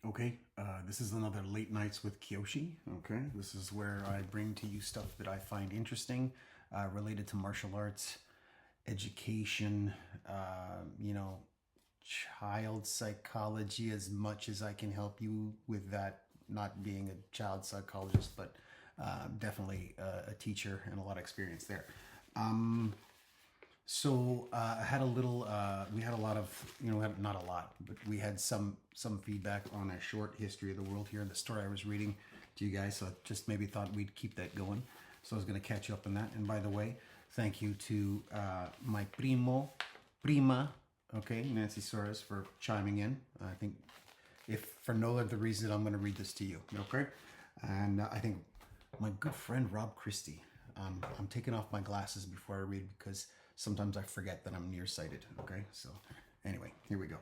Okay, this is another Late Nights with Kyoshi. Okay, this is where I bring to you stuff that I find interesting related to martial arts, education, you know, child psychology as much as I can help you with that, not being a child psychologist, but definitely a teacher and a lot of experience there. Um, I had a little. We had a lot of, not a lot, but we had some feedback on a short history of the world here. The story I was reading to you guys, so I just maybe thought we'd keep that going. So I was going to catch you up on that. And by the way, thank you to my prima, okay, Nancy Soares, for chiming in. I think, if for no other reason, I'm going to read this to you, okay? And I think my good friend Rob Christie. I'm taking off my glasses before I read because sometimes I forget that I'm nearsighted. Okay, so anyway, here we go.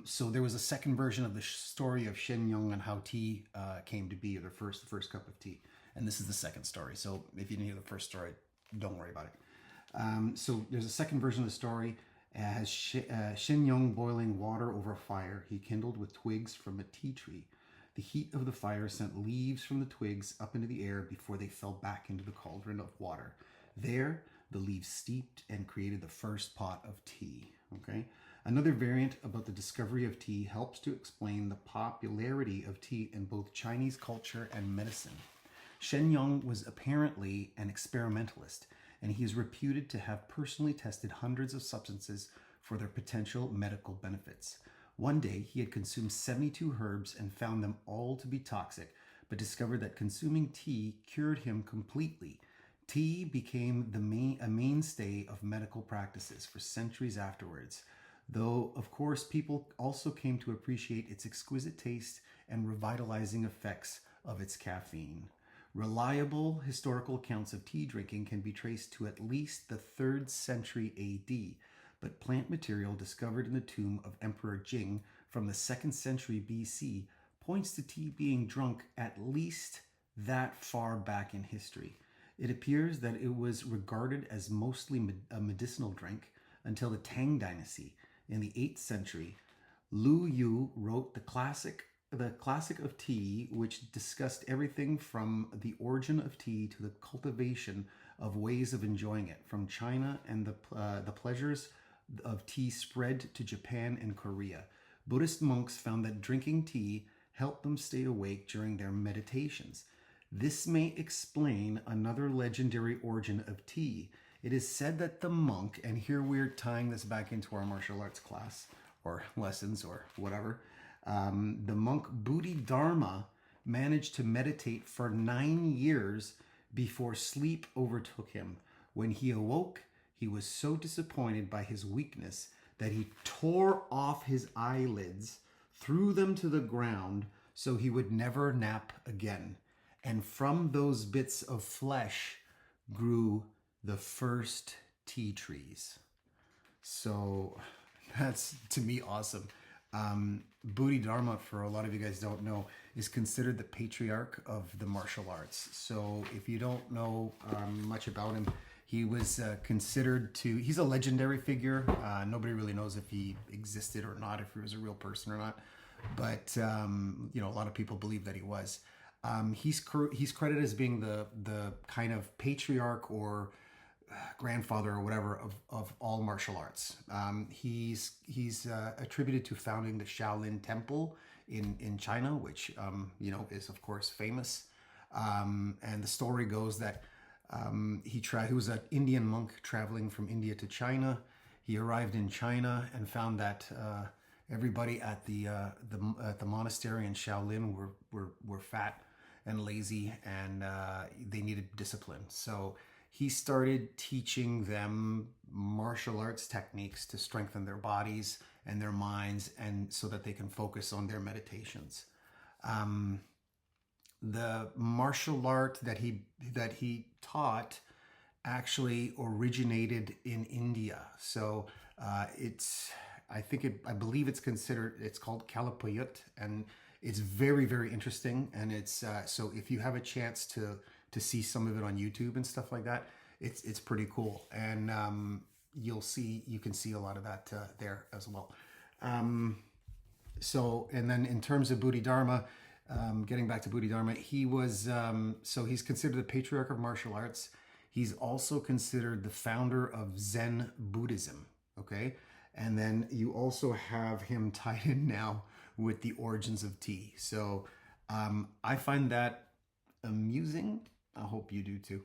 So there was a second version of the story of Shen Yong and how tea came to be, or the first cup of tea, and this is the second story. So if you didn't hear the first story, don't worry about it. So there's a second version of the story. As Shen Yong boiling water over a fire he kindled with twigs from a tea tree. The heat of the fire sent leaves from the twigs up into the air before they fell back into the cauldron of water. There, the leaves steeped and created the first pot of tea. Okay. Another variant about the discovery of tea helps to explain the popularity of tea in both Chinese culture and medicine. Shen Yong was apparently an experimentalist, and he is reputed to have personally tested hundreds of substances for their potential medical benefits. One day, he had consumed 72 herbs and found them all to be toxic, but discovered that consuming tea cured him completely. Tea became a mainstay of medical practices for centuries afterwards, though, of course, people also came to appreciate its exquisite taste and revitalizing effects of its caffeine. Reliable historical accounts of tea drinking can be traced to at least the 3rd century AD, but plant material discovered in the tomb of Emperor Jing from the 2nd century BC points to tea being drunk at least that far back in history. It appears that it was regarded as mostly a medicinal drink until the Tang Dynasty. In the 8th century, Lu Yu wrote the classic of tea, which discussed everything from the origin of tea to the cultivation of ways of enjoying it, from China and the pleasures of tea spread to Japan and Korea. Buddhist monks found that drinking tea helped them stay awake during their meditations. This may explain another legendary origin of tea. It is said that the monk, and here we're tying this back into our martial arts class or lessons or whatever, the monk Bodhidharma managed to meditate for 9 years before sleep overtook him. When he awoke, he was so disappointed by his weakness that he tore off his eyelids, threw them to the ground so he would never nap again. And from those bits of flesh grew the first tea trees. So that's, to me, awesome. Bodhidharma, for a lot of you guys don't know, is considered the patriarch of the martial arts. So if you don't know much about him, he was he's a legendary figure. Nobody really knows if he existed or not, if he was a real person or not. But, a lot of people believe that he was. He's credited as being the kind of patriarch or grandfather or whatever of all martial arts. He's attributed to founding the Shaolin Temple in China, which is of course famous. And the story goes that he was an Indian monk traveling from India to China. He arrived in China and found that everybody at the monastery in Shaolin were fat and lazy, and they needed discipline. So he started teaching them martial arts techniques to strengthen their bodies and their minds, and so that they can focus on their meditations. The martial art that he taught actually originated in India. So I believe it's called Kalapayut, and it's very, very interesting. And it's so if you have a chance to see some of it on YouTube and stuff like that, it's pretty cool. And you can see a lot of that there as well. So, and then in terms of Bodhidharma, getting back to Bodhidharma, he was, so he's considered the patriarch of martial arts. He's also considered the founder of Zen Buddhism, okay? And then you also have him tied in now with the origins of tea. So I find that amusing. I hope you do too.